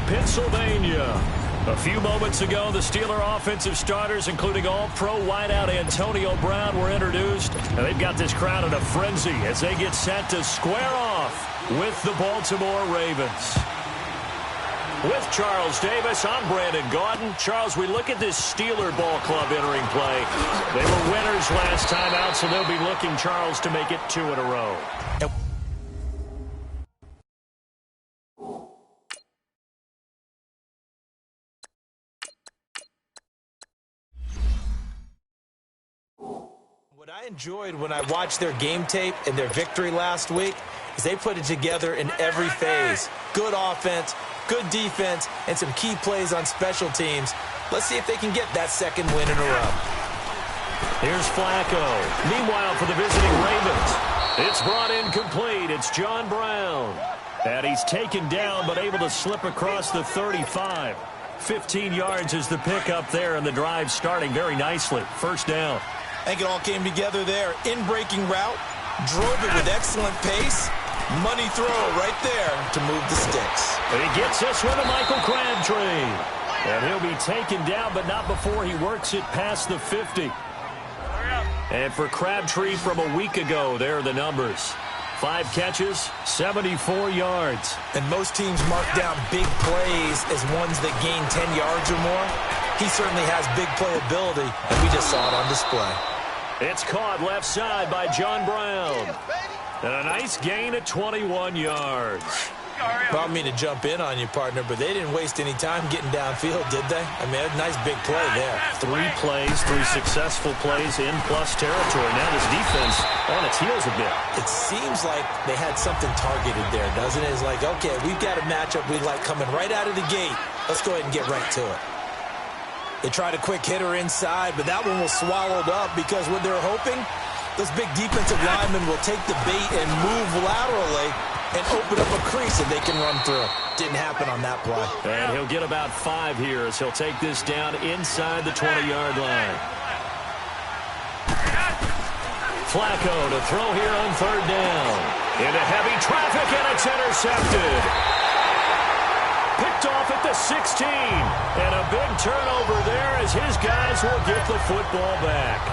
Pennsylvania. A few moments ago, the Steeler offensive starters, including all-pro wideout Antonio Brown, were introduced. And they've got this crowd in a frenzy as they get set to square off with the Baltimore Ravens. With Charles Davis, I'm Brandon Gaudin. Charles, we look at this Steeler ball club entering play. They were winners last time out, so they'll be looking, Charles, to make it 2 in a row. What I enjoyed when I watched their game tape and their victory last week is they put it together in every phase. Good offense, good defense, and some key plays on special teams. Let's see if they can get that second win in a row. Here's Flacco. Meanwhile, for the visiting Ravens, it's brought in complete. It's John Brown. And he's taken down but able to slip across the 35. 15 yards is the pickup there, and the drive starting very nicely. First down. I think it all came together there. In-breaking route, drove it with excellent pace. Money throw right there to move the sticks. He gets this one to Michael Crabtree. And he'll be taken down, but not before he works it past the 50. And for Crabtree from a week ago, there are the numbers. 5 catches, 74 yards. And most teams mark down big plays as ones that gain 10 yards or more. He certainly has big playability, and we just saw it on display. It's caught left side by John Brown. And a nice gain of 21 yards. I don't mean to jump in on you, partner, but they didn't waste any time getting downfield, did they? I mean, a nice big play there. 3 plays, 3 successful plays in plus territory. Now this defense on its heels a bit. It seems like they had something targeted there, doesn't it? It's like, okay, we've got a matchup we like coming right out of the gate. Let's go ahead and get right to it. They tried a quick hitter inside, but that one was swallowed up because what they're hoping, those big defensive linemen will take the bait and move laterally and open up a crease that they can run through. Didn't happen on that play. And he'll get about 5 here as he'll take this down inside the 20-yard line. Flacco to throw here on 3rd down. Into heavy traffic, and it's intercepted. Picked off at the 16. And a big turnover there as his guys will get the football back.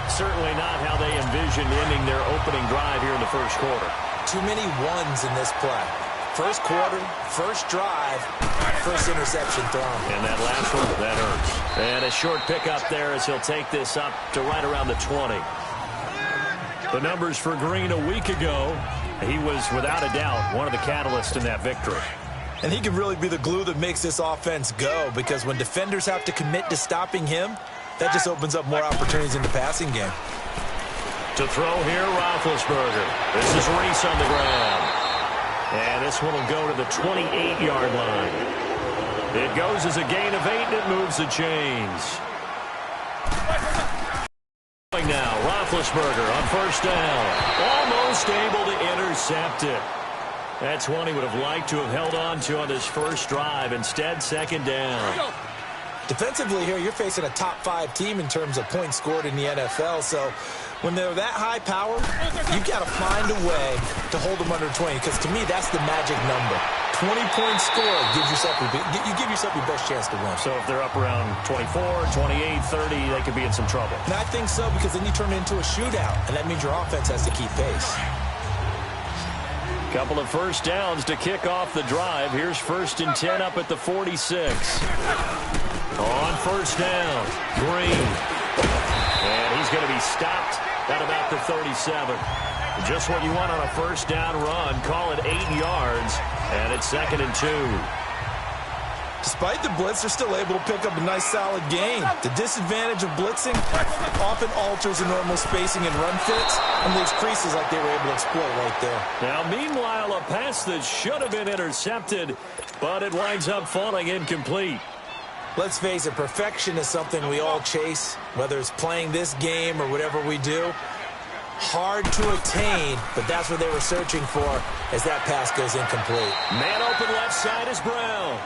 Certainly not how they envisioned ending their opening drive here in the first quarter. Too many ones in this play. First quarter, first drive, first interception thrown. And that last one, that hurts. And a short pickup there as he'll take this up to right around the 20. The numbers for Green a week ago, he was without a doubt one of the catalysts in that victory. And he can really be the glue that makes this offense go, because when defenders have to commit to stopping him, that just opens up more opportunities in the passing game. To throw here, Roethlisberger. This is Reese on the ground. And this one will go to the 28-yard line. It goes as a gain of 8, and it moves the chains. Now, Roethlisberger on 1st down. Almost able to intercept it. That's one he would have liked to have held on to on this first drive. Instead, 2nd down. Defensively here, you're facing a top 5 team in terms of points scored in the NFL. So when they're that high power, you've got to find a way to hold them under 20. Because to me, that's the magic number. 20-point score gives yourself you give yourself your best chance to win. So if they're up around 24, 28, 30, they could be in some trouble. And I think so, because then you turn it into a shootout, and that means your offense has to keep pace. Couple of first downs to kick off the drive. Here's 1st and 10 up at the 46. On 1st down, Green. And he's going to be stopped at about the 37. Just what you want on a 1st down run. Call it 8 yards, and it's 2nd and 2. Despite the blitz, they're still able to pick up a nice, solid gain. The disadvantage of blitzing often alters the normal spacing and run fits, and leaves creases like they were able to exploit right there. Now, meanwhile, a pass that should have been intercepted, but it winds up falling incomplete. Let's face it, perfection is something we all chase, whether it's playing this game or whatever we do. Hard to attain, but that's what they were searching for as that pass goes incomplete. Man open left side is Brown.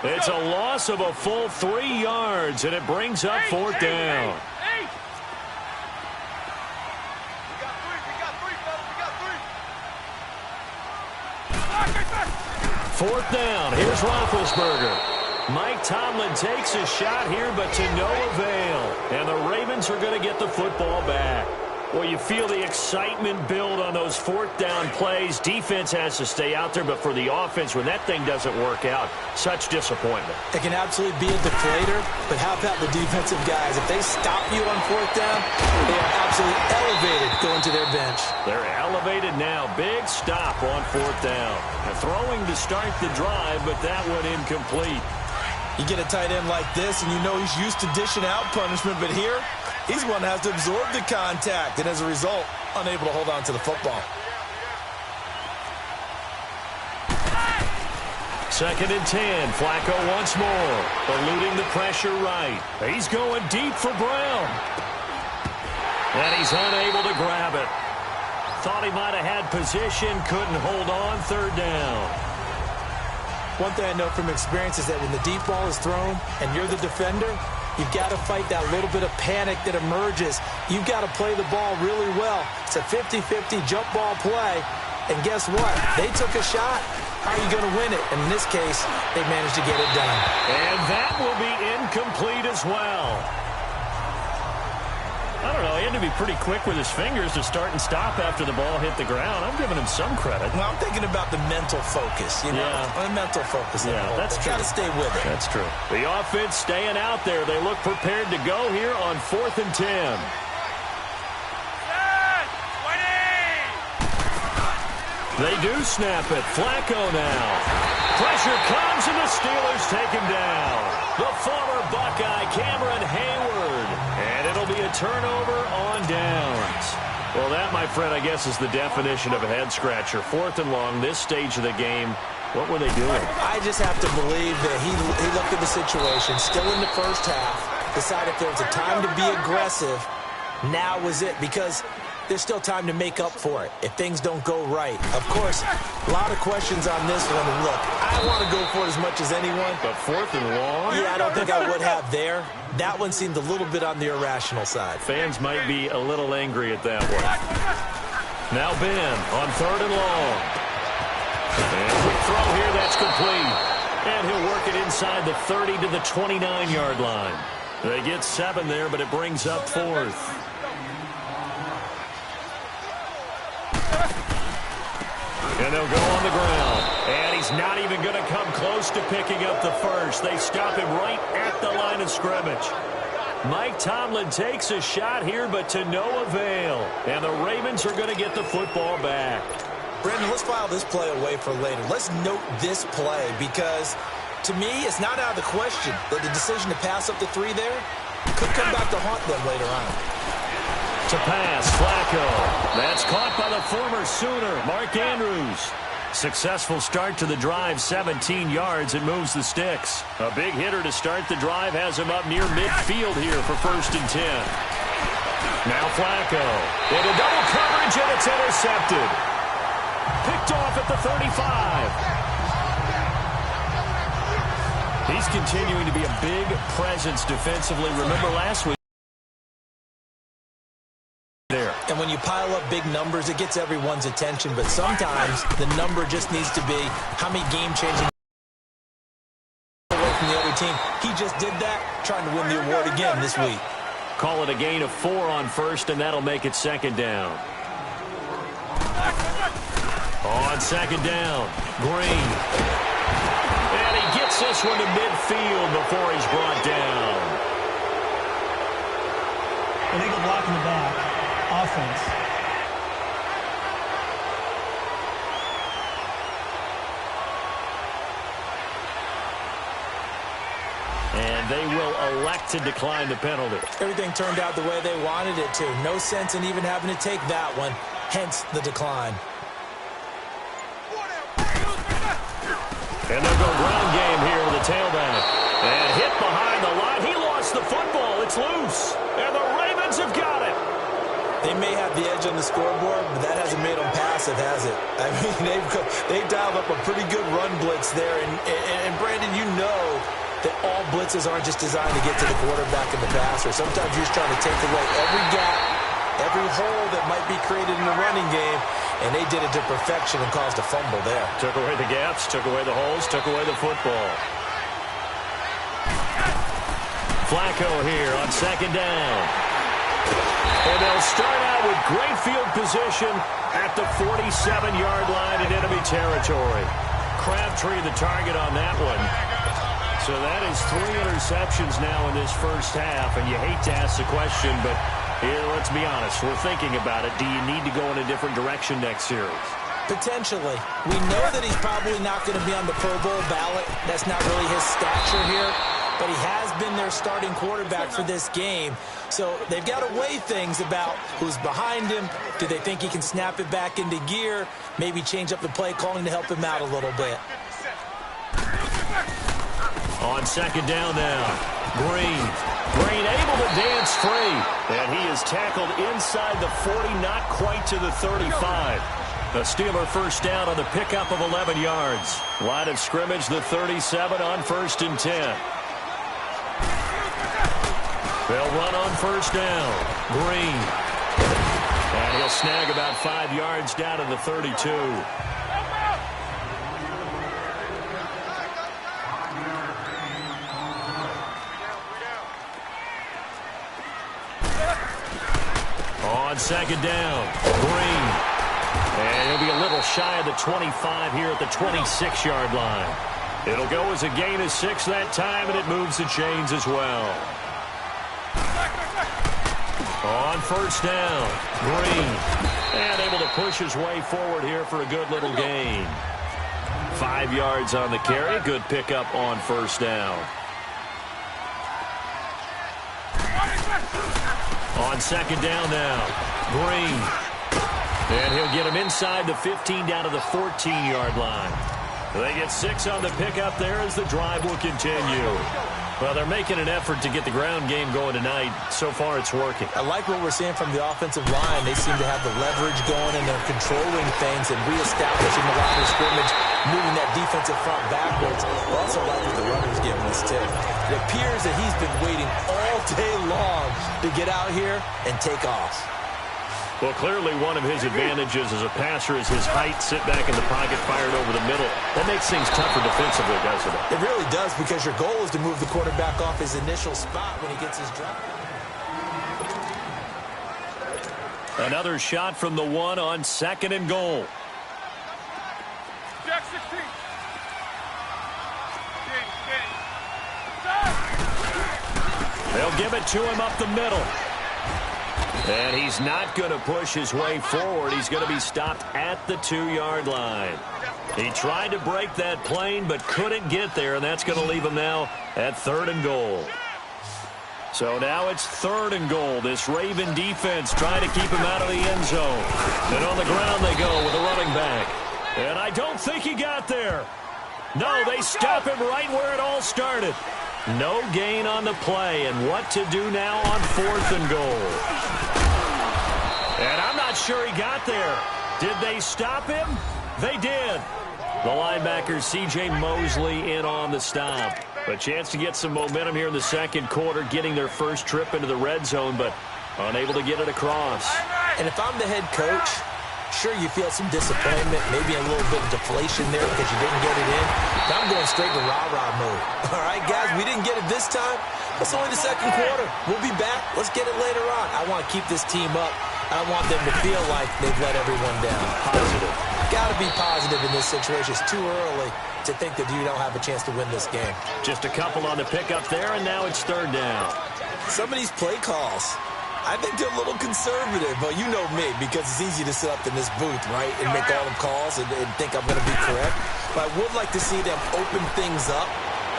It's a loss of a full 3 yards, and it brings up 4th down. 4th down. Here's Roethlisberger. Mike Tomlin takes a shot here, but to no avail. And the Ravens are going to get the football back. Well, you feel the excitement build on those 4th down plays. Defense has to stay out there, but for the offense, when that thing doesn't work out, such disappointment. It can absolutely be a deflator, but how about the defensive guys? If they stop you on 4th down, they are absolutely elevated going to their bench. They're elevated now. Big stop on 4th down. Throwing to start the drive, but that one incomplete. You get a tight end like this, and you know he's used to dishing out punishment, but here, he's the one that has to absorb the contact, and as a result, unable to hold on to the football. 2nd and 10. Flacco once more, eluding the pressure right. He's going deep for Brown. And he's unable to grab it. Thought he might have had position, couldn't hold on. 3rd down. One thing I know from experience is that when the deep ball is thrown and you're the defender, you've got to fight that little bit of panic that emerges. You've got to play the ball really well. It's a 50-50 jump ball play. And guess what? They took a shot. How are you going to win it? And in this case, they managed to get it done. And that will be incomplete as well. I don't know. He had to be pretty quick with his fingers to start and stop after the ball hit the ground. I'm giving him some credit. Well, I'm thinking about the mental focus, you know. The mental focus. Yeah, that's true. Got to stay with it. That's true. The offense staying out there. They look prepared to go here on 4th and 10. They do snap it. Flacco now. Pressure comes, and the Steelers take him down. The former Buckeye, Cameron Hayward. And it'll be a turnover on downs. Well, that, my friend, I guess is the definition of a head-scratcher. 4th and long, this stage of the game. What were they doing? I just have to believe that he looked at the situation, still in the first half, decided if there was a time to be aggressive, now was it, because there's still time to make up for it if things don't go right. Of course, a lot of questions on this one. And look, I want to go for it as much as anyone. But 4th and long? Yeah, I don't think I would have there. That one seemed a little bit on the irrational side. Fans might be a little angry at that one. Now Ben on 3rd and long. And quick throw here, that's complete. And he'll work it inside the 30 to the 29-yard line. They get 7 there, but it brings up 4th. And they'll go on the ground. And he's not even going to come close to picking up the first. They stop him right at the line of scrimmage. Mike Tomlin takes a shot here, but to no avail. And the Ravens are going to get the football back. Brandon, let's file this play away for later. Let's note this play because, to me, it's not out of the question that the decision to pass up the 3 there could come back to haunt them later on. To pass, Flacco. That's caught by the former Sooner, Mark Andrews. Successful start to the drive, 17 yards. It moves the sticks. A big hitter to start the drive has him up near midfield here for 1st and 10. Now Flacco. Into double coverage, and it's intercepted. Picked off at the 35. He's continuing to be a big presence defensively. Remember last week? And when you pile up big numbers, it gets everyone's attention. But sometimes the number just needs to be how many game-changing away from the other team. He just did that, trying to win the award again this week. Call it a gain of 4 on 1st, and that'll make it 2nd down. On 2nd down, Green. And he gets this one to midfield before he's brought down. Illegal block in the back. Offense. And they will elect to decline the penalty. Everything turned out the way they wanted it to. No sense in even having to take that one, hence the decline. And they'll go ground game here with a tailback. And hit behind the line. He lost the football. It's loose. And the Ravens have got it. They may have the edge on the scoreboard, but that hasn't made them passive, has it? I mean, they've dialed up a pretty good run blitz there. And Brandon, you know that all blitzes aren't just designed to get to the quarterback and the passer. Sometimes you're just trying to take away every gap every hole that might be created in the running game, and they did it to perfection and caused a fumble there. Took away the gaps, took away the holes, took away the football. Flacco here on second down. And they'll start out with great field position at the 47-yard line in enemy territory. Crabtree the target on that one. So that is 3 interceptions now in this first half, and you hate to ask the question, but here, let's be honest, we're thinking about it. Do you need to go in a different direction next series? Potentially. We know that he's probably not going to be on the Pro Bowl ballot. That's not really his stature here, but he has been their starting quarterback for this game. So they've got to weigh things about who's behind him. Do they think he can snap it back into gear? Maybe change up the play calling to help him out a little bit. On second down now, Green able to dance free, and he is tackled inside the 40, not quite to the 35. The Steeler first down on the pickup of 11 yards. Line of scrimmage, the 37 on 1st and 10. They'll run on first down. Green. And he'll snag about 5 yards down to the 32. On second down, Green. And he'll be a little shy of the 25 here at the 26-yard line. It'll go as a gain of 6 that time, and it moves the chains as well. On first down, Green. And able to push his way forward here for a good little gain. 5 yards on the carry. Good pickup on first down. On second down now, Green. And he'll get him inside the 15 down to the 14-yard line. They get 6 on the pickup there as the drive will continue. Well, they're making an effort to get the ground game going tonight. So far, it's working. I like what we're seeing from the offensive line. They seem to have the leverage going, and they're controlling things and reestablishing the line of scrimmage, moving that defensive front backwards. I also like what the runner's giving us, too. It appears that he's been waiting all day long to get out here and take off. Well, clearly one of his advantages as a passer is his height. Sit back in the pocket, fired over the middle. That makes things tougher defensively, doesn't it? It really does, because your goal is to move the quarterback off his initial spot when he gets his drop. Another shot from the 1 on second and goal. Jack 16. They'll give it to him up the middle. And he's not going to push his way forward. He's going to be stopped at the 2-yard line. He tried to break that plane but couldn't get there, and that's going to leave him now at 3rd and goal. So now it's 3rd and goal. This Raven defense trying to keep him out of the end zone. And on the ground they go with a running back. And I don't think he got there. No, they stop him right where it all started. No gain on the play, and what to do now on 4th and goal. And I'm not sure he got there. Did they stop him? They did. The linebacker, C.J. Mosley, in on the stop. A chance to get some momentum here in the second quarter, getting their first trip into the red zone, but unable to get it across. And if I'm the head coach, sure, you feel some disappointment, maybe a little bit of deflation there because you didn't get it in. But I'm going straight to rah-rah mode. All right, guys, we didn't get it this time. It's only the second quarter. We'll be back. Let's get it later on. I want to keep this team up. I don't want them to feel like they've let everyone down. Positive. Got to be positive in this situation. It's too early to think that you don't have a chance to win this game. Just a couple on the pickup there, and now it's 3rd down. Some of these play calls, I think they're a little conservative, but you know me, because it's easy to sit up in this booth, right, and make all the calls and think I'm going to be correct. But I would like to see them open things up,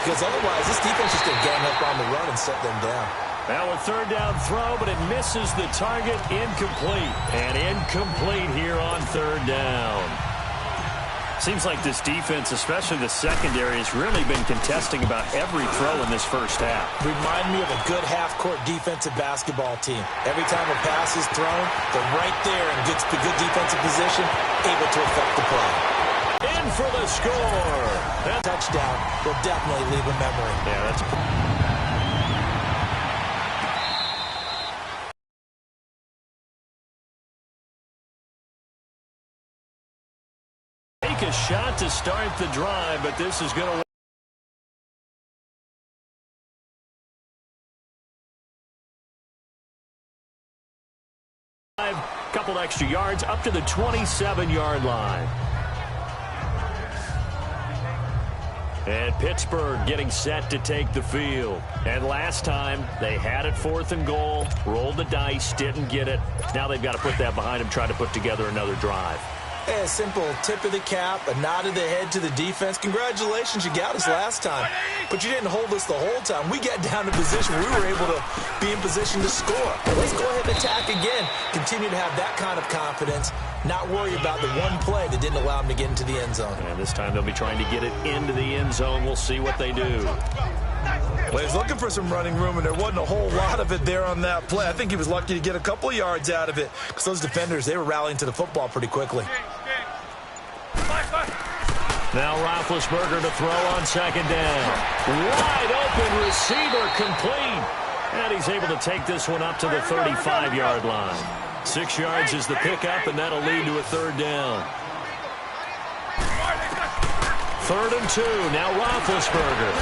because otherwise this defense is going to gang up on the run and shut them down. Now a 3rd down throw, but it misses the target. Incomplete. And incomplete here on 3rd down. Seems like this defense, especially the secondary, has really been contesting about every throw in this first half. Remind me of a good half-court defensive basketball team. Every time a pass is thrown, they're right there in good defensive position, able to affect the play. In for the score. That touchdown will definitely leave a memory. Yeah, that's start the drive, but this is going to couple extra yards up to the 27-yard line. And Pittsburgh getting set to take the field. And last time, they had it 4th and goal, rolled the dice, didn't get it. Now they've got to put that behind them, try to put together another drive. Yeah, a simple tip of the cap, a nod of the head to the defense. Congratulations, you got us last time. But you didn't hold us the whole time. We got down to position. We were able to be in position to score. Let's go ahead and attack again. Continue to have that kind of confidence. Not worry about the one play that didn't allow them to get into the end zone. And this time they'll be trying to get it into the end zone. We'll see what they do. Well, he's looking for some running room, and there wasn't a whole lot of it there on that play. I think he was lucky to get a couple yards out of it because those defenders, they were rallying to the football pretty quickly. Now Roethlisberger to throw on 2nd down. Wide open receiver complete. And he's able to take this one up to the 35-yard line. 6 yards is the pickup, and that'll lead to a 3rd down. 3rd and 2. Now Roethlisberger.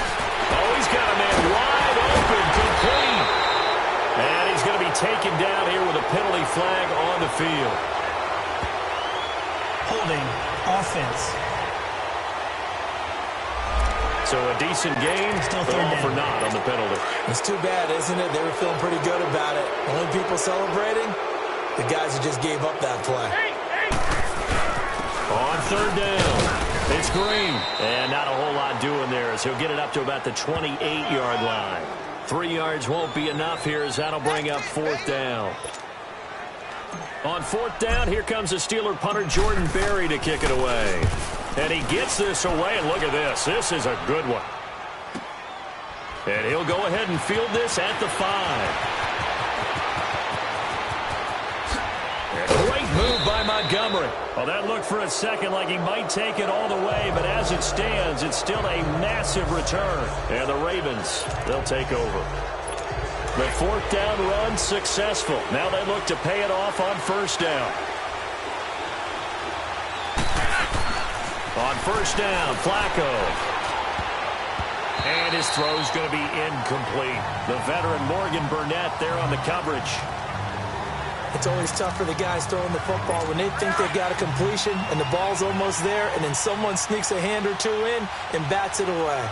Oh, he's got a man wide open, complete. And he's going to be taken down here with a penalty flag on the field. Holding offense. So a decent game, Still but 3rd all for down. naught on the penalty. It's too bad, isn't it? They were feeling pretty good about it. Only people celebrating, the guys who just gave up that play. On 3rd down, it's Green. And not a whole lot doing there as he'll get it up to about the 28-yard line. 3 yards won't be enough here as that'll bring up 4th down. On 4th down, here comes the Steeler punter Jordan Berry to kick it away. And he gets this away, and look at this. This is a good one. And he'll go ahead and field this at the 5. Great move by Montgomery. Well, that looked for a second like he might take it all the way, but as it stands, it's still a massive return. And the Ravens, they'll take over. The 4th down run successful. Now they look to pay it off on 1st down. On 1st down, Flacco. And his throw's going to be incomplete. The veteran Morgan Burnett there on the coverage. It's always tough for the guys throwing the football when they think they've got a completion and the ball's almost there, and then someone sneaks a hand or two in and bats it away.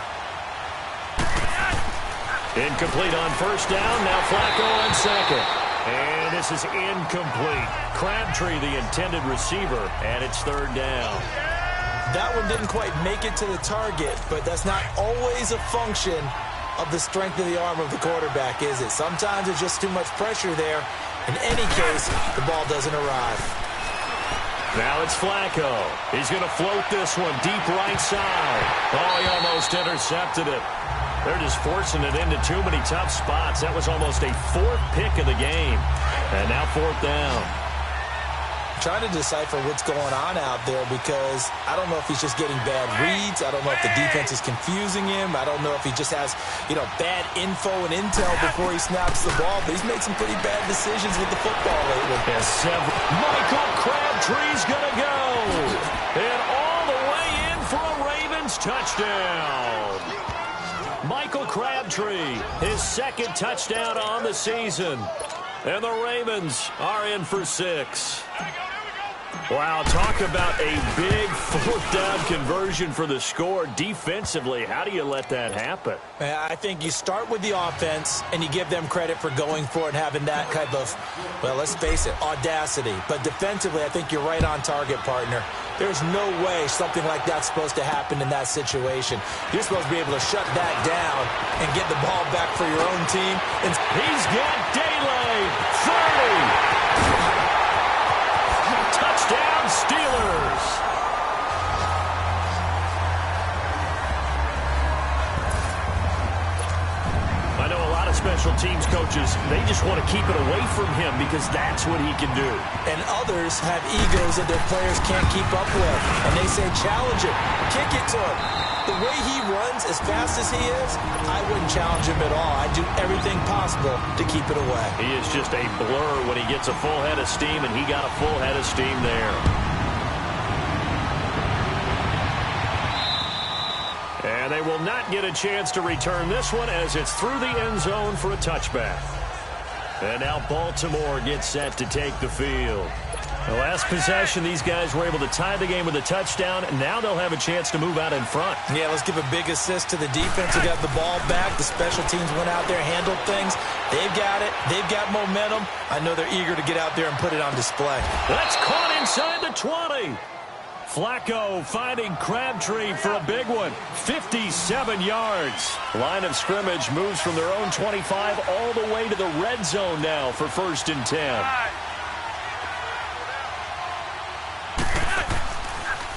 Incomplete on 1st down. Now Flacco on 2nd. And this is incomplete. Crabtree, the intended receiver, and it's 3rd down. That one didn't quite make it to the target, but that's not always a function of the strength of the arm of the quarterback, is it? Sometimes it's just too much pressure there. In any case, the ball doesn't arrive. Now it's Flacco. He's going to float this one deep right side. Oh, he almost intercepted it. They're just forcing it into too many tough spots. That was almost a 4th pick of the game. And now 4th down. Trying to decipher what's going on out there because I don't know if he's just getting bad reads. I don't know if the defense is confusing him. I don't know if he just has, bad info and intel before he snaps the ball. But he's made some pretty bad decisions with the football lately. Michael Crabtree's going to go. And all the way in for a Ravens touchdown. Michael Crabtree, his 2nd touchdown on the season. And the Ravens are in for 6. Wow, talk about a big 4th down conversion for the score. Defensively, how do you let that happen? I think you start with the offense and you give them credit for going for it and having that type of, well, let's face it, audacity. But defensively, I think you're right on target, partner. There's no way something like that's supposed to happen in that situation. You're supposed to be able to shut that down and get the ball back for your own team. And he's got daylight. 30. Touchdown, Steelers. I know a lot of special teams coaches, they just want to keep it away from him because that's what he can do. And others have egos that their players can't keep up with. And they say, challenge it, kick it to him. The way he runs as fast as he is, I wouldn't challenge him at all. I'd do everything possible to keep it away. He is just a blur when he gets a full head of steam, and he got a full head of steam there. they will not get a chance to return this one as it's through the end zone for a touchback. And now Baltimore gets set to take the field. The last possession, these guys were able to tie the game with a touchdown, and now they'll have a chance to move out in front. Yeah, let's give a big assist to the defense who got the ball back. The special teams went out there, handled things. They've got it. They've got momentum. I know they're eager to get out there and put it on display. That's caught inside the 20. Flacco finding Crabtree for a big one. 57 yards. Line of scrimmage moves from their own 25 all the way to the red zone now for 1st and 10.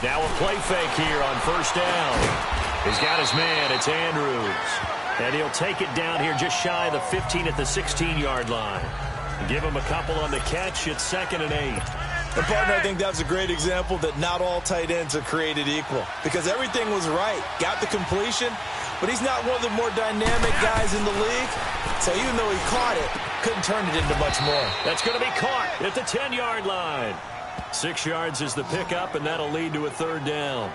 Now a play fake here on 1st down. He's got his man. It's Andrews. And he'll take it down here just shy of the 15 at the 16-yard line. Give him a couple on the catch. It's 2nd and 8. And, partner, I think that's a great example that not all tight ends are created equal because everything was right. Got the completion, but he's not one of the more dynamic guys in the league. So even though he caught it, couldn't turn it into much more. That's going to be caught at the 10-yard line. 6 yards is the pickup, and that'll lead to a 3rd down.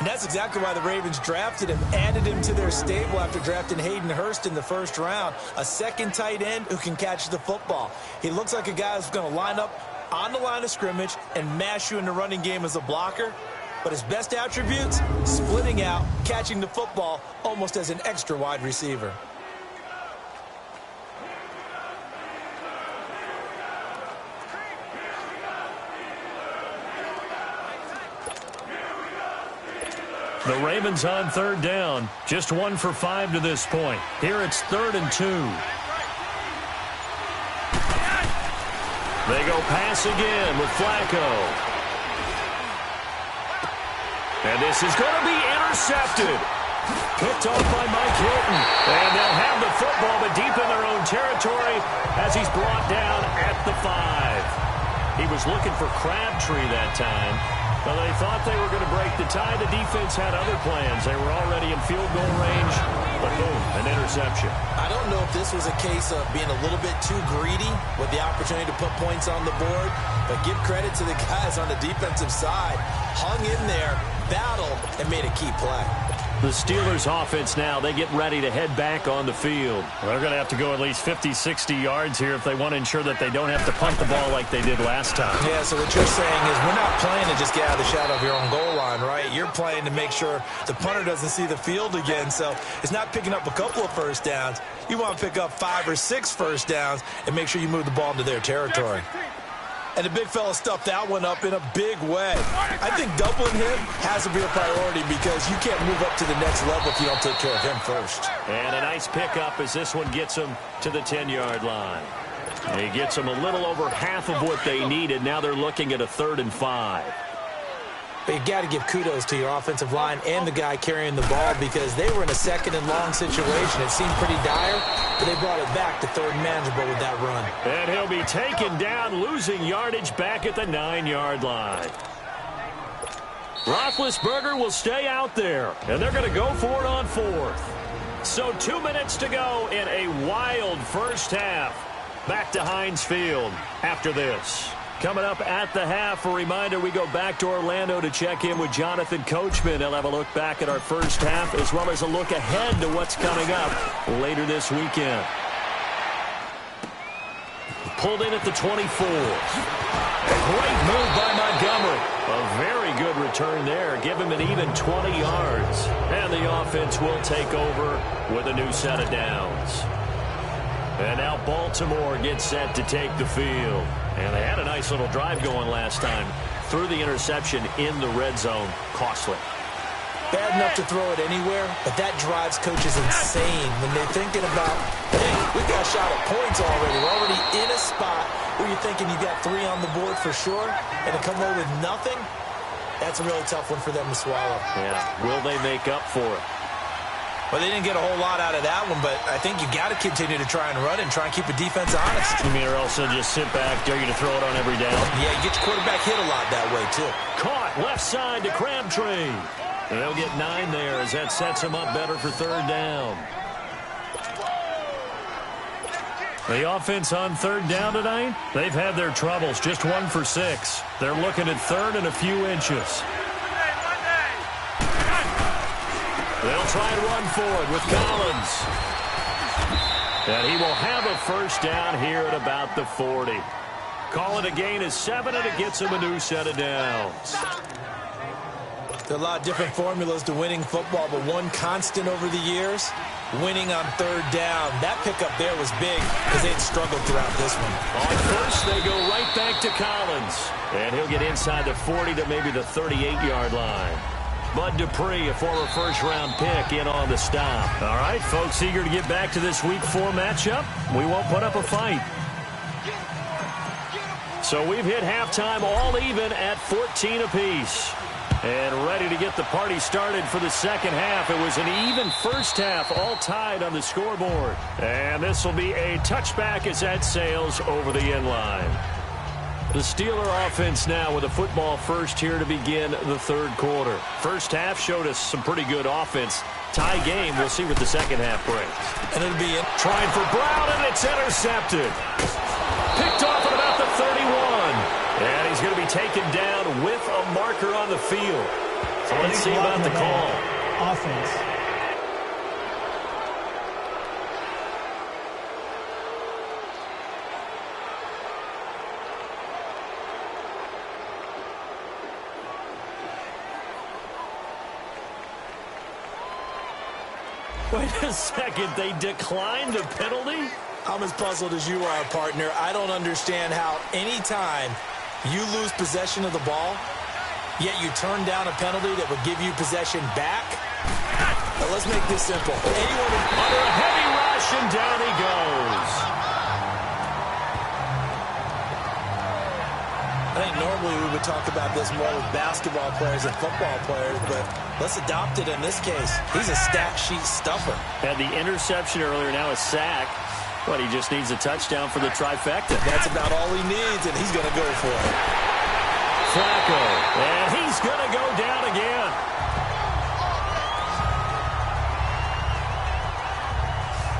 And that's exactly why the Ravens drafted him, added him to their stable after drafting Hayden Hurst in the 1st round. A second tight end who can catch the football. He looks like a guy who's going to line up on the line of scrimmage and mash you in the running game as a blocker. But his best attributes, splitting out, catching the football almost as an extra wide receiver. The Ravens on 3rd down. Just 1 for 5 to this point. Here it's 3rd and 2. They go pass again with Flacco. And this is going to be intercepted. Picked off by Mike Hilton. And they'll have the football, but deep in their own territory as he's brought down at the 5. He was looking for Crabtree that time. Well, they thought they were going to break the tie. The defense had other plans. They were already in field goal range, but boom, an interception. I don't know if this was a case of being a little bit too greedy with the opportunity to put points on the board, but give credit to the guys on the defensive side. Hung in there, battled, and made a key play. The Steelers offense now, they get ready to head back on the field. They're going to have to go at least 50, 60 yards here if they want to ensure that they don't have to punt the ball like they did last time. Yeah, so what you're saying is we're not playing to just get out of the shadow of your own goal line, right? You're playing to make sure the punter doesn't see the field again. So it's not picking up a couple of 1st downs. You want to pick up 5 or 6 1st downs and make sure you move the ball into their territory. And the big fella stuffed that one up in a big way. I think doubling him has to be a priority because you can't move up to the next level if you don't take care of him first. And a nice pickup as this one gets him to the 10-yard line. He gets them a little over half of what they needed. Now they're looking at a 3rd and 5. But you got to give kudos to your offensive line and the guy carrying the ball because they were in a 2nd and long situation. It seemed pretty dire, but they brought it back to 3rd and manageable with that run. And he'll be taken down, losing yardage back at the 9-yard line. Roethlisberger will stay out there, and they're going to go for it on 4th. So 2 minutes to go in a wild first half. Back to Heinz Field after this. Coming up at the half, a reminder, we go back to Orlando to check in with Jonathan Coachman. He'll have a look back at our first half as well as a look ahead to what's coming up later this weekend. Pulled in at the 24. A great move by Montgomery. A very good return there. Give him an even 20 yards. And the offense will take over with a new set of downs. And now Baltimore gets set to take the field. And they had a nice little drive going last time. Threw the interception in the red zone. Costly. Bad enough to throw it anywhere, but that drives coaches insane when they're thinking about, hey, we got a shot at points already. We're already in a spot where you're thinking you got 3 on the board for sure, and to come away with nothing, that's a really tough one for them to swallow. Yeah, will they make up for it? Well, they didn't get a whole lot out of that one, but I think you got to continue to try and run and try and keep the defense honest. You mean or else they'll just sit back, dare you to throw it on every down? Yeah, you get your quarterback hit a lot that way, too. Caught left side to Crabtree. And they'll get 9 there as that sets them up better for 3rd down. The offense on 3rd down tonight, they've had their troubles, just 1 for 6. They're looking at 3rd and a few inches. They'll try and run for it with Collins. And he will have a first down here at about the 40. Call it a gain of 7, and it gets him a new set of downs. There are a lot of different formulas to winning football, but one constant over the years, winning on third down. That pickup there was big because they'd struggled throughout this one. On first, they go right back to Collins. And he'll get inside the 40 to maybe the 38-yard line. Bud Dupree, a former first-round pick, in on the stop. All right, folks, eager to get back to this Week 4 matchup. We won't put up a fight. So we've hit halftime all even at 14 apiece. And ready to get the party started for the second half. It was an even first half, all tied on the scoreboard. And this will be a touchback as that sails over the end line. The Steeler offense now with a football first here to begin the third quarter. First half showed us some pretty good offense. Tie game. We'll see what the second half brings. And it'll be trying for Brown, and it's intercepted. Picked off at about the 31. And he's going to be taken down with a marker on the field. So let's see about the call. Offense. Wait a second. They declined the penalty? I'm as puzzled as you are, partner. I don't understand how any time you lose possession of the ball, yet you turn down a penalty that would give you possession back. Now let's make this simple. Anyone under a heavy rush, and down he goes. I think normally we would talk about this more with basketball players and football players, but let's adopt it in this case. He's a stat sheet stuffer. Had the interception earlier, now a sack. But he just needs a touchdown for the trifecta. That's about all he needs, and he's going to go for it. Flacco, and he's going to go down again.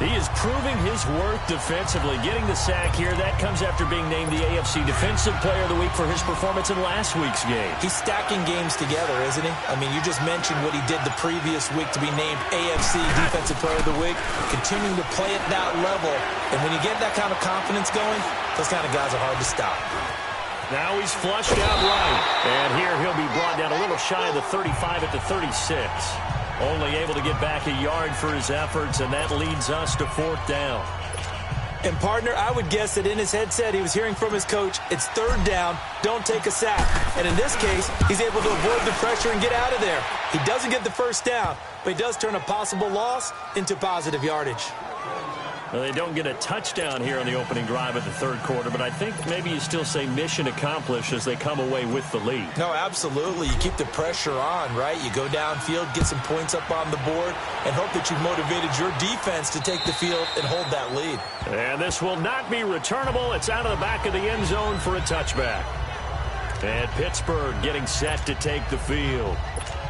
He is proving his worth defensively, getting the sack here. That comes after being named the AFC Defensive Player of the Week for his performance in last week's game. He's stacking games together, isn't he? I mean, you just mentioned what he did the previous week to be named AFC Defensive Player of the Week, continuing to play at that level. And when you get that kind of confidence going, those kind of guys are hard to stop. Now he's flushed out right. And here he'll be brought down a little shy of the 35 at the 36. Only able to get back a yard for his efforts, and that leads us to fourth down. And, partner, I would guess that in his headset he was hearing from his coach, it's third down, don't take a sack. And in this case, he's able to avoid the pressure and get out of there. He doesn't get the first down, but he does turn a possible loss into positive yardage. Well, they don't get a touchdown here on the opening drive of the third quarter, but I think maybe you still say mission accomplished as they come away with the lead. No, absolutely. You keep the pressure on, right? You go downfield, get some points up on the board, and hope that you've motivated your defense to take the field and hold that lead. And this will not be returnable. It's out of the back of the end zone for a touchback. And Pittsburgh getting set to take the field.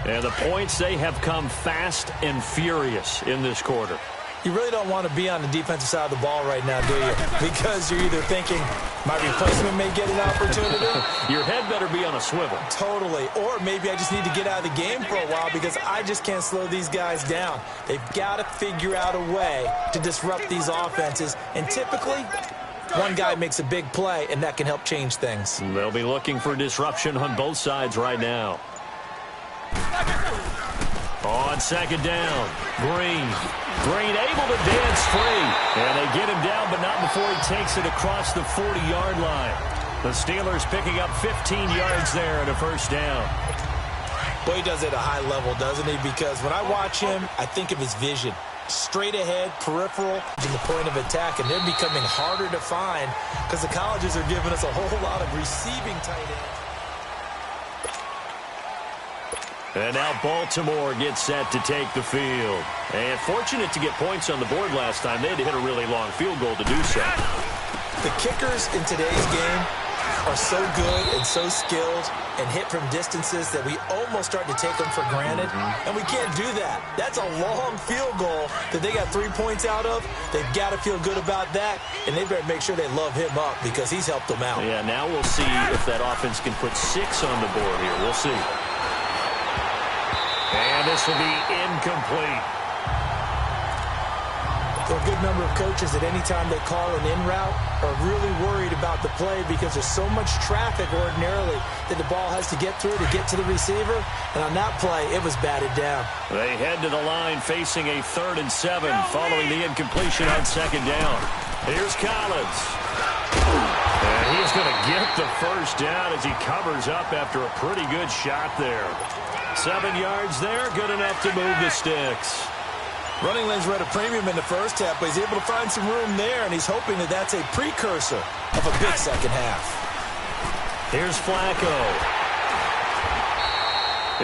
And the points, they have come fast and furious in this quarter. You really don't want to be on the defensive side of the ball right now, do you? Because you're either thinking, my replacement may get an opportunity. Your head better be on a swivel. Totally. Or maybe I just need to get out of the game for a while because I just can't slow these guys down. They've got to figure out a way to disrupt these offenses. And typically, one guy makes a big play, and that can help change things. They'll be looking for disruption on both sides right now. On second down, Green able to dance free. And they get him down, but not before he takes it across the 40-yard line. The Steelers picking up 15 yards there and a first down. Boy, he does it at a high level, doesn't he? Because when I watch him, I think of his vision. Straight ahead, peripheral, to the point of attack, and they're becoming harder to find because the colleges are giving us a whole lot of receiving tight ends. And now Baltimore gets set to take the field. And fortunate to get points on the board last time. They had to hit a really long field goal to do so. The kickers in today's game are so good and so skilled and hit from distances that we almost start to take them for granted. And we can't do that. That's a long field goal that they got 3 points out of. They've got to feel good about that, and they better make sure they love him up because he's helped them out. Yeah, now we'll see if that offense can put 6 on the board here. We'll see. And And this will be incomplete. There are a good number of coaches that any time they call an in route are really worried about the play because there's so much traffic ordinarily that the ball has to get through to get to the receiver. And on that play, it was batted down. They head to the line facing a 3rd and 7 following the incompletion on 2nd down. Here's Collins. And he's going to get the first down as he covers up after a pretty good shot there. 7 yards there, good enough to move the sticks. Running lanes were at a premium in the first half, but he's able to find some room there, and he's hoping that that's a precursor of a big second half. Here's Flacco.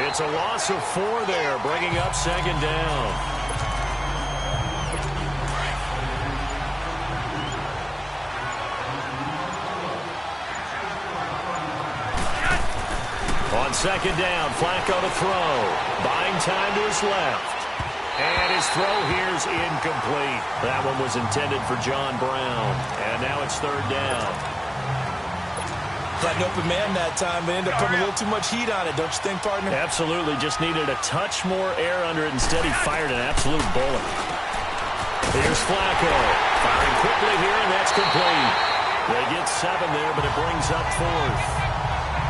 It's a loss of 4 there, bringing up 2nd down. On 2nd down, Flacco to throw. Buying time to his left. And his throw here's incomplete. That one was intended for John Brown. And now it's 3rd down. Got an open man that time, but ended up putting a little too much heat on it, don't you think, partner? Absolutely. Just needed a touch more air under it. Instead, he fired an absolute bullet. Here's Flacco. Firing quickly here, and that's complete. They get 7 there, but it brings up 4th.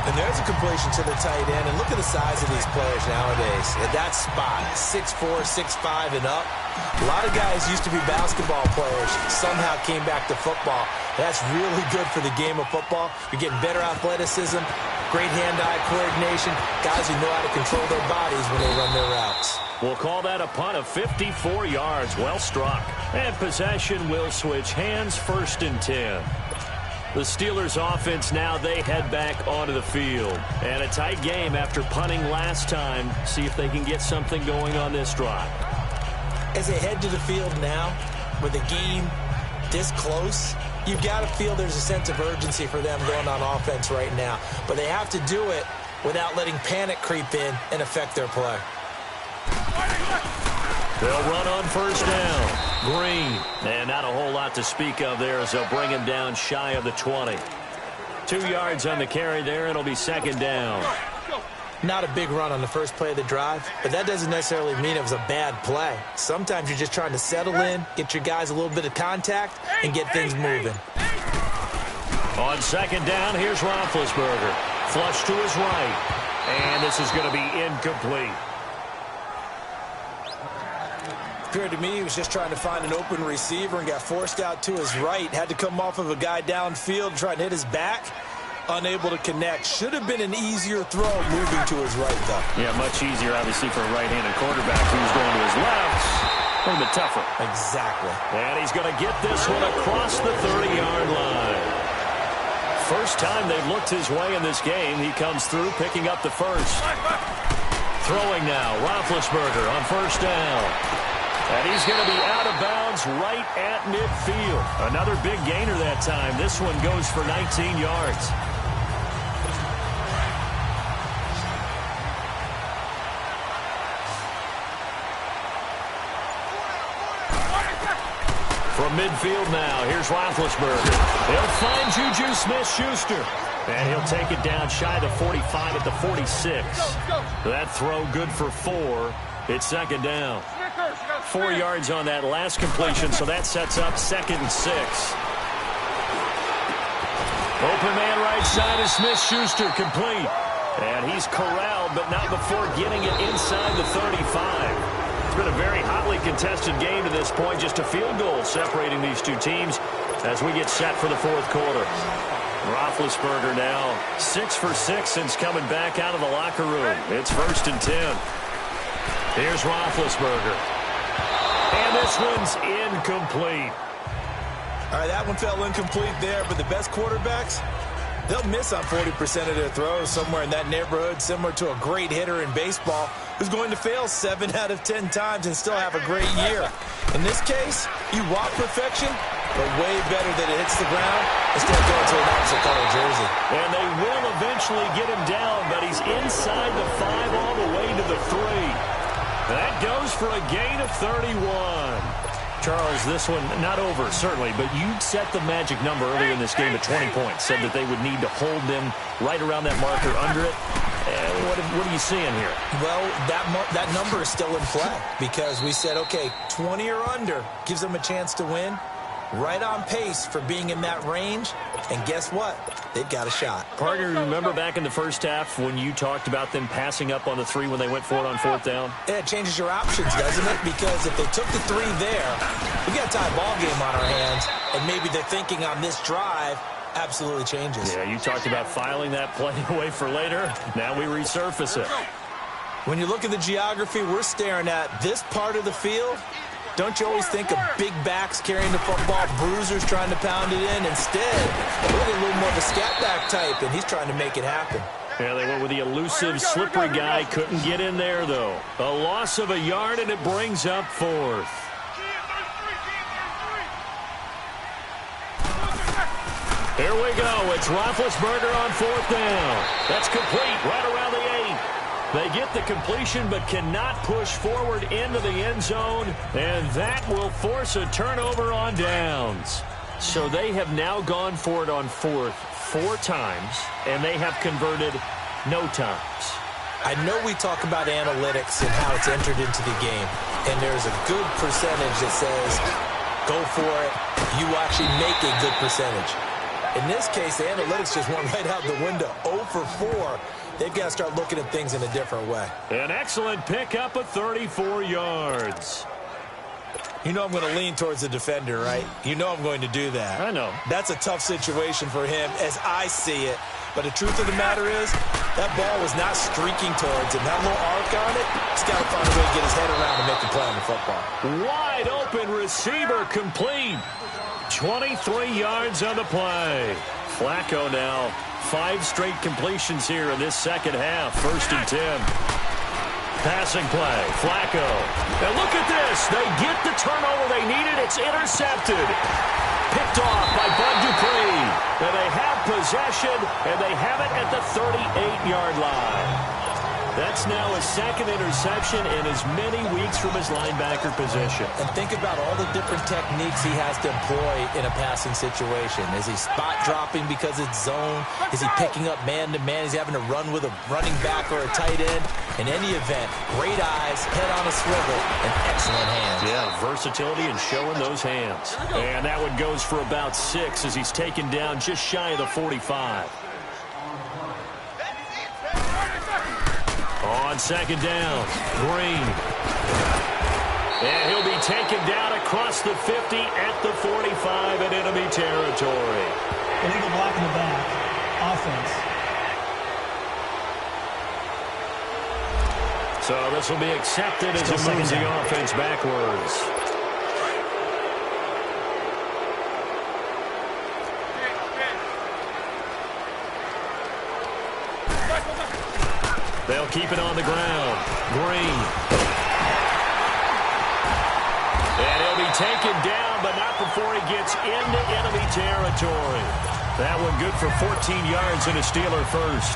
And there's a completion to the tight end. And look at the size of these players nowadays. At that spot, 6'4", 6'5", and up. A lot of guys used to be basketball players, somehow came back to football. That's really good for the game of football. You're getting better athleticism, great hand-eye coordination, guys who know how to control their bodies when they run their routes. We'll call that a punt of 54 yards. Well struck. And possession will switch hands, 1st and 10. The Steelers offense now, they head back onto the field. And a tight game after punting last time. See if they can get something going on this drive. As they head to the field now, with the game this close, you've got to feel there's a sense of urgency for them going on offense right now. But they have to do it without letting panic creep in and affect their play. They'll run on 1st down. Green. And not a whole lot to speak of there as they'll bring him down shy of the 20. 2 yards on the carry there. It'll be 2nd down. Not a big run on the first play of the drive, but that doesn't necessarily mean it was a bad play. Sometimes you're just trying to settle in, get your guys a little bit of contact, and get things moving. On 2nd down, here's Roethlisberger. Flush to his right. And this is going to be incomplete. Appeared to me he was just trying to find an open receiver and got forced out to his right. Had to come off of a guy downfield, trying to hit his back. Unable to connect. Should have been an easier throw moving to his right, though. Yeah, much easier, obviously, for a right-handed quarterback who's going to his left. A little bit tougher. Exactly. And he's going to get this one across the 30-yard line. First time they've looked his way in this game. He comes through, picking up the first. Throwing now, Roethlisberger on 1st down. And he's going to be out of bounds right at midfield. Another big gainer that time. This one goes for 19 yards. From midfield now, here's Roethlisberger. He'll find Juju Smith-Schuster. And he'll take it down shy of the 45 at the 46. That throw good for 4. It's 2nd down. 4 yards on that last completion, so that sets up 2nd and 6. Open man right side is Smith-Schuster, complete. And he's corralled, but not before getting it inside the 35. It's been a very hotly contested game to this point. Just a field goal separating these two teams as we get set for the 4th quarter. Roethlisberger now 6 for 6 since coming back out of the locker room. It's 1st and 10. Here's Roethlisberger. And this one's incomplete. All right, that one fell incomplete there, but the best quarterbacks, they'll miss on 40% of their throws, somewhere in that neighborhood, similar to a great hitter in baseball who's going to fail 7 out of 10 times and still have a great year. In this case, you want perfection, but way better that it hits the ground instead of going to an opposite color jersey. And they will eventually get him down, but he's inside the 5 all the way to the 3. That goes for a gain of 31. Charles, this one not over, certainly, but you set the magic number earlier in this game at 20 points. Said that they would need to hold them right around that marker under it. What are you seeing here? Well, that number is still in play because we said, okay, 20 or under gives them a chance to win. Right on pace for being in that range. And guess what? They've got a shot. Partner, remember back in the first half when you talked about them passing up on the 3 when they went for it on 4th down? Yeah, it changes your options, doesn't it? Because if they took the 3 there, we got a tie ball game on our hands, and maybe the thinking on this drive absolutely changes. Yeah, you talked about filing that play away for later. Now we resurface it. When you look at the geography we're staring at, this part of the field, don't you always think of big backs carrying the football, bruisers trying to pound it in? Instead, we're a little more of a scat back type, and he's trying to make it happen. Yeah, they went with the elusive, slippery guy. Couldn't get in there, though. A loss of a yard, and it brings up 4th. Here we go. It's Roethlisberger on 4th down. That's complete right around the 8. They get the completion but cannot push forward into the end zone, and that will force a turnover on downs. So they have now gone for it on 4th 4 times, and they have converted no times. I know we talk about analytics and how it's entered into the game, and there's a good percentage that says go for it, you actually make a good percentage. In this case, the analytics just went right out the window. 0 for 4. They've got to start looking at things in a different way. An excellent pickup of 34 yards. You know I'm going to lean towards the defender, right? You know I'm going to do that. I know. That's a tough situation for him as I see it. But the truth of the matter is, that ball was not streaking towards him. That little arc on it, he's got to find a way to get his head around and make a play on the football. Wide open receiver complete. 23 yards on the play. Flacco now. 5 straight completions here in this second half. 1st and 10. Passing play. Flacco. And look at this. They get the turnover they needed. It's intercepted. Picked off by Bud Dupree. And they have possession, and they have it at the 38-yard line. That's now his 2nd interception in as many weeks from his linebacker position. And think about all the different techniques he has to employ in a passing situation. Is he spot dropping because it's zone? Is he picking up man-to-man? Is he having to run with a running back or a tight end? In any event, great eyes, head on a swivel, and excellent hands. Yeah, versatility and showing those hands. And that one goes for about 6 as he's taken down just shy of the 45. On 2nd down, Green. And he'll be taken down across the 50 at the 45 in enemy territory. Illegal block in the back. Offense. So this will be accepted as it moves the offense backwards. They'll keep it on the ground. Green. And he'll be taken down, but not before he gets into enemy territory. That one good for 14 yards and a Steeler first.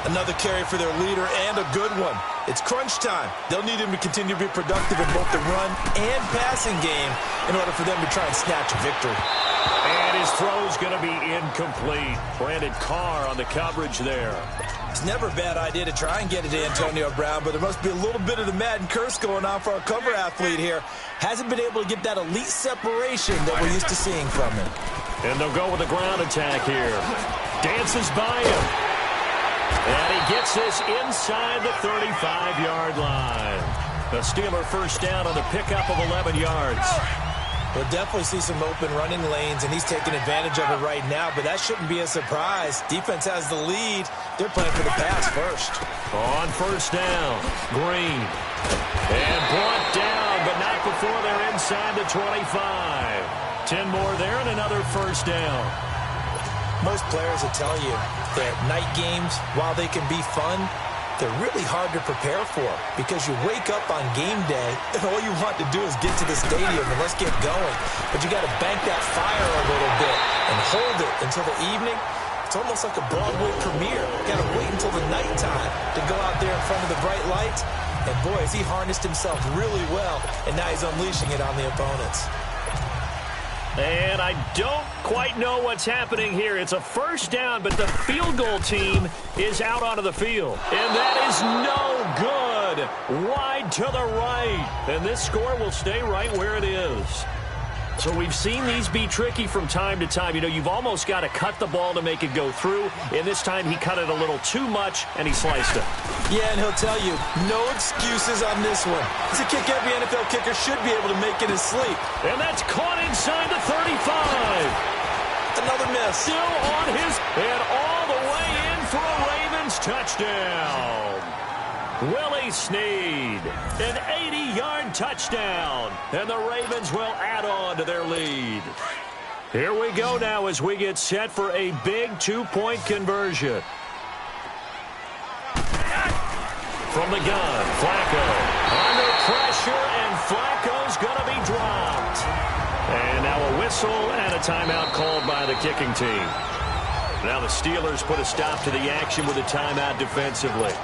Another carry for their leader and a good one. It's crunch time. They'll need him to continue to be productive in both the run and passing game in order for them to try and snatch a victory. And his throw's going to be incomplete. Brandon Carr on the coverage there. It's never a bad idea to try and get it to Antonio Brown, but there must be a little bit of the Madden curse going on for our cover athlete here. Hasn't been able to get that elite separation that we're used to seeing from him. And they'll go with a ground attack here. Dances by him. And he gets this inside the 35-yard line. The Steeler first down on the pickup of 11 yards. We'll definitely see some open running lanes, and he's taking advantage of it right now, but that shouldn't be a surprise. Defense has the lead. They're playing for the pass first. On 1st down, Green. And brought down, but not before they're inside the 25. 10 more there and another 1st down. Most players will tell you that night games, while they can be fun, they're really hard to prepare for because you wake up on game day and all you want to do is get to the stadium and let's get going. But you got to bank that fire a little bit and hold it until the evening. It's almost like a Broadway premiere. You got to wait until the nighttime to go out there in front of the bright lights. And boy, has he harnessed himself really well, and now he's unleashing it on the opponents. And I don't quite know what's happening here. It's a first down, but the field goal team is out onto the field. And that is no good. Wide to the right. And this score will stay right where it is. So we've seen these be tricky from time to time. You know, you've almost got to cut the ball to make it go through. And this time he cut it a little too much, and he sliced it. Yeah, and he'll tell you, no excuses on this one. It's a kick every NFL kicker should be able to make in his sleep. And that's caught inside the 35. Another miss. Still on his, and all the way in for a Ravens touchdown. Willie Snead, an 80-yard touchdown, and the Ravens will add on to their lead. Here we go now as we get set for a big two-point conversion. From the gun, Flacco under pressure, and Flacco's going to be dropped. And now a whistle and a timeout called by the kicking team. Now the Steelers put a stop to the action with a timeout defensively.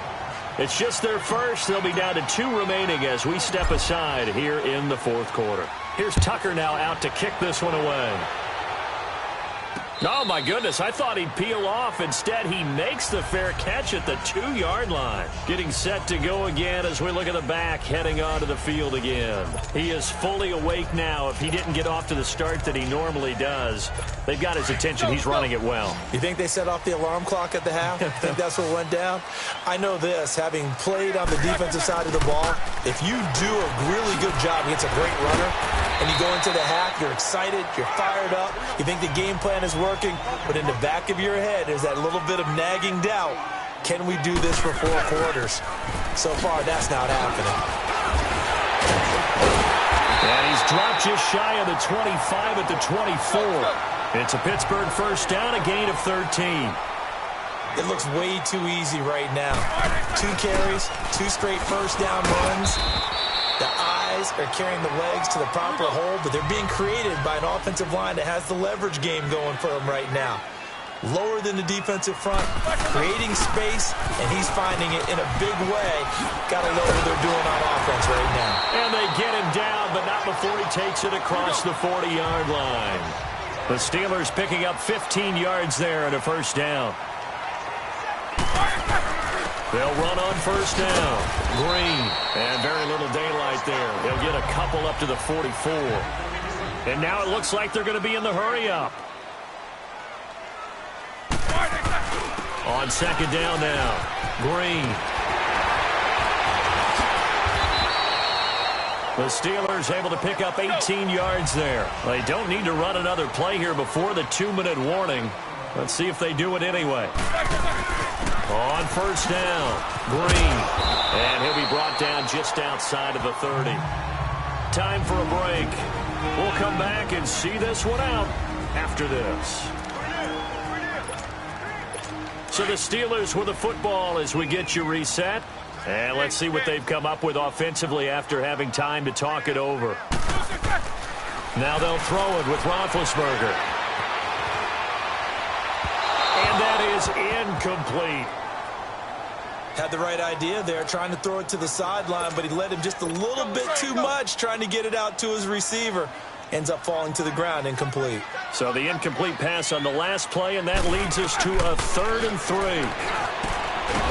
It's just their first. They'll be down to 2 remaining as we step aside here in the fourth quarter. Here's Tucker now out to kick this one away. Oh, my goodness. I thought he'd peel off. Instead, he makes the fair catch at the 2-yard line. Getting set to go again as we look at the back, heading onto the field again. He is fully awake now. If he didn't get off to the start that he normally does, they've got his attention. He's running it well. You think they set off the alarm clock at the half? Think that's what went down? I know this, having played on the defensive side of the ball, if you do a really good job against a great runner, and you go into the half, you're excited, you're fired up, you think the game plan is working, but in the back of your head is that little bit of nagging doubt. Can we do this for 4 quarters? So far, that's not happening. And he's dropped just shy of the 25 at the 24. It's a Pittsburgh first down, a gain of 13. It looks way too easy right now. 2 carries, 2 straight first down runs. The eyes are carrying the legs to the proper hold, but they're being created by an offensive line that has the leverage game going for them right now. Lower than the defensive front, creating space, and he's finding it in a big way. Got to love what they're doing on offense right now. And they get him down, but not before he takes it across the 40-yard line. The Steelers picking up 15 yards there and a first down. They'll run on first down. Green, and very little daylight there. They'll get a couple up to the 44. And now it looks like they're going to be in the hurry-up. On second down now, Green. The Steelers able to pick up 18 yards there. They don't need to run another play here before the 2-minute warning. Let's see if they do it anyway. On first down, Green. And he'll be brought down just outside of the 30. Time for a break. We'll come back and see this one out after this. So the Steelers with the football as we get you reset. And let's see what they've come up with offensively after having time to talk it over. Now they'll throw it with Roethlisberger. And that is incomplete. Had the right idea there, trying to throw it to the sideline, but he led him just a little bit too much, trying to get it out to his receiver. Ends up falling to the ground, incomplete. So the incomplete pass on the last play, and that leads us to a 3rd and 3.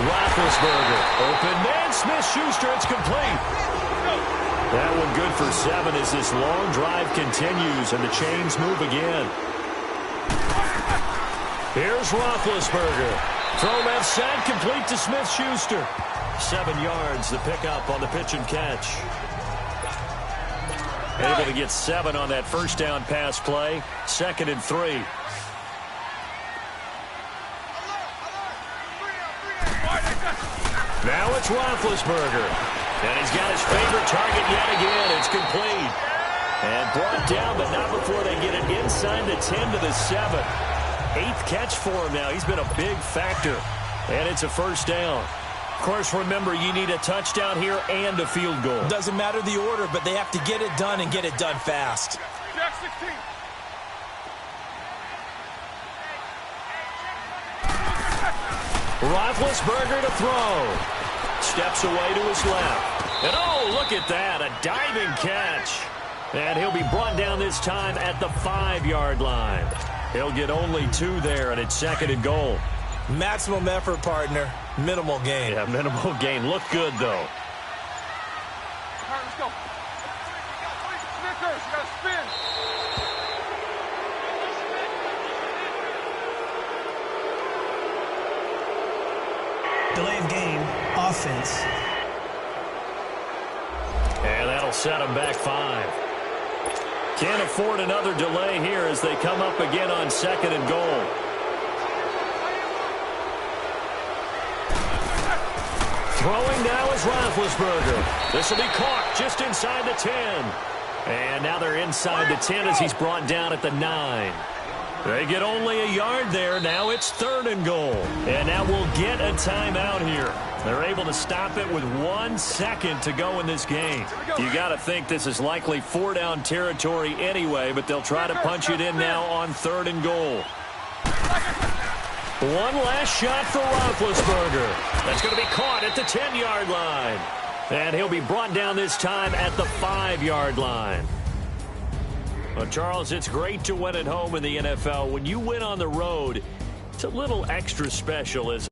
Roethlisberger, open man, Smith-Schuster, it's complete. That one good for 7 as this long drive continues, and the chains move again. Here's Roethlisberger. Throw left side, complete to Smith-Schuster. 7 yards, the pickup on the pitch and catch. Able to get 7 on that first down pass play. 2nd and 3. Now it's Roethlisberger. And he's got his favorite target yet again. It's complete. And brought down, but not before they get it inside the 10 to the 7. 8th catch for him now. He's been a big factor. And it's a first down. Of course, remember, you need a touchdown here and a field goal. Doesn't matter the order, but they have to get it done and get it done fast. Jack 16. Roethlisberger to throw. Steps away to his left. And oh, look at that, a diving catch. And he'll be brought down this time at the 5-yard line. He'll get only 2 there, and it's 2nd and goal. Maximum effort, partner. Minimal gain. Yeah, minimal gain. Look good, though. All right, let's go. Snickers, you got to spin. Delay of game, offense. And that'll set him back 5. Can't afford another delay here as they come up again on 2nd and goal. Throwing now is Roethlisberger. This will be caught just inside the 10. And now they're inside the 10 as he's brought down at the 9. They get only a yard there. Now it's 3rd and goal. And now we'll get a timeout here. They're able to stop it with 1 second to go in this game. You got to think this is likely 4-down territory anyway, but they'll try to punch it in now on 3rd and goal. One last shot for Roethlisberger. That's going to be caught at the 10-yard line. And he'll be brought down this time at the 5-yard line. Well, Charles, it's great to win at home in the NFL. When you win on the road, it's a little extra special, isn't it?